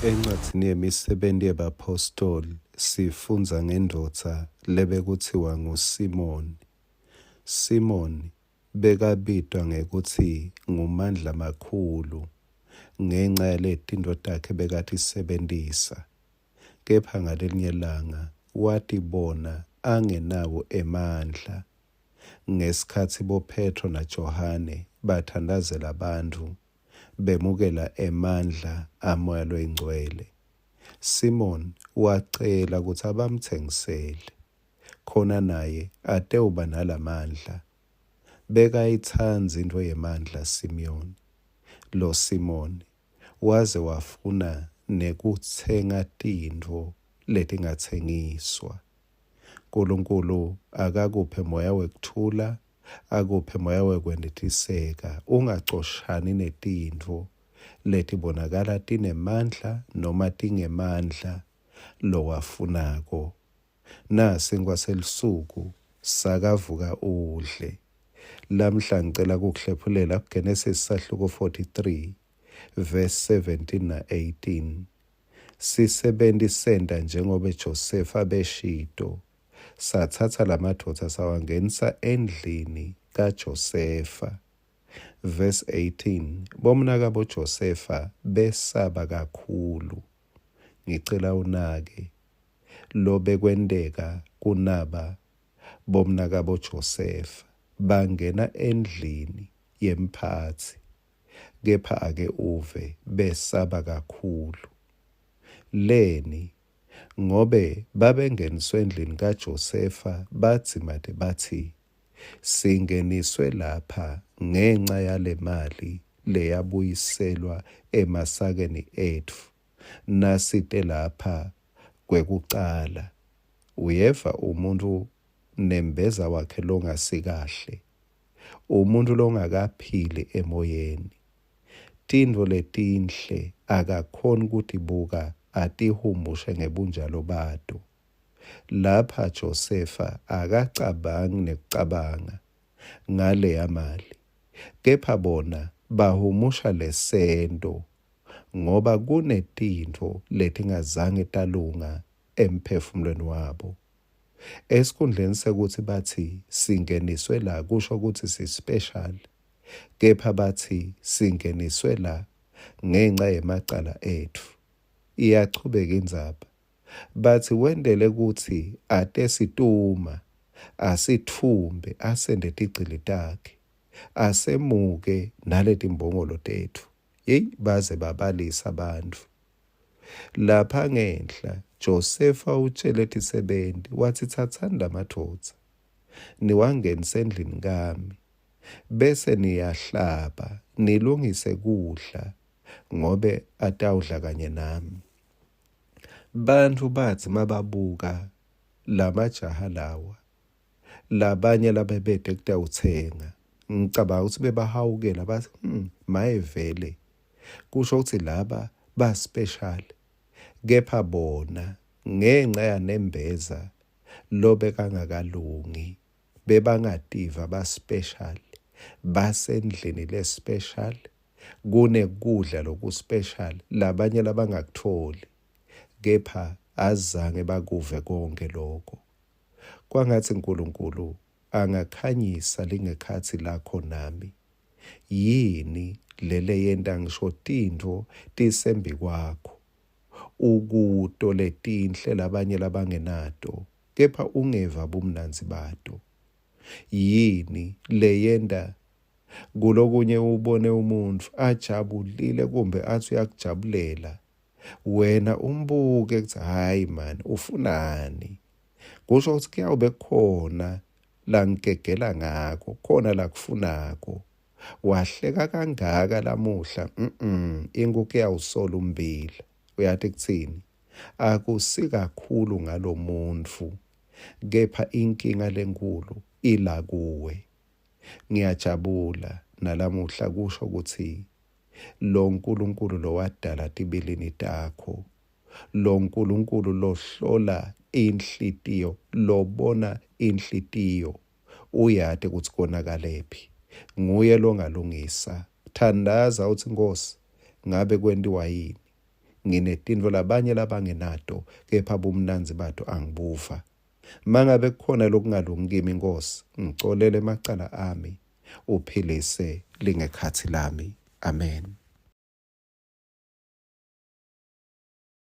Encwadzini yemisebenti yabapostoli sifunza ngendoda lebekuthiwa nguSimoni. Simoni bekabitwa ngekuthi ngumandla makhulu ngenxa yaletinto takhe bekathi isebentisa. Kepha ngalinye ilanga wathi bona angenawo emandla. Ngesikhathi boPetro naJohane bathandazela abantu bemukela emandla amoya loyingcwele, Simon wacela ukuthi abamthengisele khona naye atewuba nalamandla. Bekayithanza into yemandla lo Simoni waze wafuna nekuthenga tintfo letingatsengiswa. uNkulunkulu akakuphe moya wekuthula, akuphe moya wekwendetiseka. Ungacoshani netintfo letibonakala tinemandla noma tingemandla lowafunako. Nasi ngwaselisuku sakavuka udle. Lamhla ngicela kukuhlephulela kuGenesis sahluko 43 verse 17 na 18. Sisebenti senta njengoba Josefa beshito. Sathatha lamadoda sawangenisa endlini kaJosefa. Verse 18. Bomnaka boJosefa besaba kakhulu. Ngicela unake lo bekwendeka kunaba bomnaka boJosefa. Bangena endlini yemphathi. Kepha ake uve besaba kakhulu. Leni ngobe babengeniswe endlini kaJosefa bathi singeniswe lapha ngenxa yale mali leyabuyiselwa emasakeni ethu nasite lapha kwekucala. Uyeva umuntu nembeza wakhe longasikahle, umuntu longakaphili emoyeni. Tintfo letinhle akakhoni ukuthi buka atihumushe ngebunjalo bato. Lapha Josefa akacabangi nekucabanga ngaleya mali, kepha bona bahumusha lesento ngoba kunetintfo letingazange talunga emphefumulweni wabo. Esikhundleni sekuthi bathi singeniswe la kusho ukuthi si-special, kepha bathi singeniswe la ngenxa yemacala ethu. Iyachubeka indzaba. Bathi wendele ukuthi ate situma, asithumbe, asende tigcili takhe, asemuke naletimbongolo tethu. Baze babalisa abantu. Lapha ngenhla Josefa utshele tisebenti wathi thathani lamadoda niwangenise endlini kami bese niyahlaba nilungise kudla ngobe atawudla kanye nami. Bantu bathi mababuka lamajaha lawa labanye labebede kutawuthenga, ngicabanga ukuthi bebahawukela bathi maye vele kusho ukuthi laba ba-special. Kepha bona ngenxa yanembeza lobe kangakalungi bebangativa ba-special, basendlini le-special, kunekudla loku-special labanye labangakutholi, kepha azange bakuve konke lokho. Kwangathi uNkulunkulu angakhanyisa lingekhathi lakho nami. Yini lele yenta ngisho tintfo tisembi kwakho, ukuto letinhle labanye labangenato, kepha ungeva bumnanzi bato. Yini leyenda kulokunye ubone umuntu ajabulile kumbe athi uyakujabulela, wena umbuke kuthi hayi man ufunani. Kusho ukuthi kuyawube khona la ngigegela ngakho, khona la kufunako. Wahleka kangaka lamuhla, inkukhu yawusola umbila. Uyathi kuthini? Akusikakhulu ngalomuntu, kepha inkinga lenkulu ila kuwe. Ngiyajabula nalamuhla kusho ukuthi lo nkulunkulu lo wadala tibilini takho, lo nkulunkulu lohlola inhlitiyo, lobona inhlitiyo, uyade ukuthi konakalephi. Nguye longalungisa. Thandaza uthi Nkosi, ngabe kwentiwa yini? nginetinto labanye labangenato, kepha bumnanzi bato angibuva. Mangabe kukhona lokungalungi kimi Nkosi, ngicolele emacala ami, uphilise lingekhathi lami. Amen.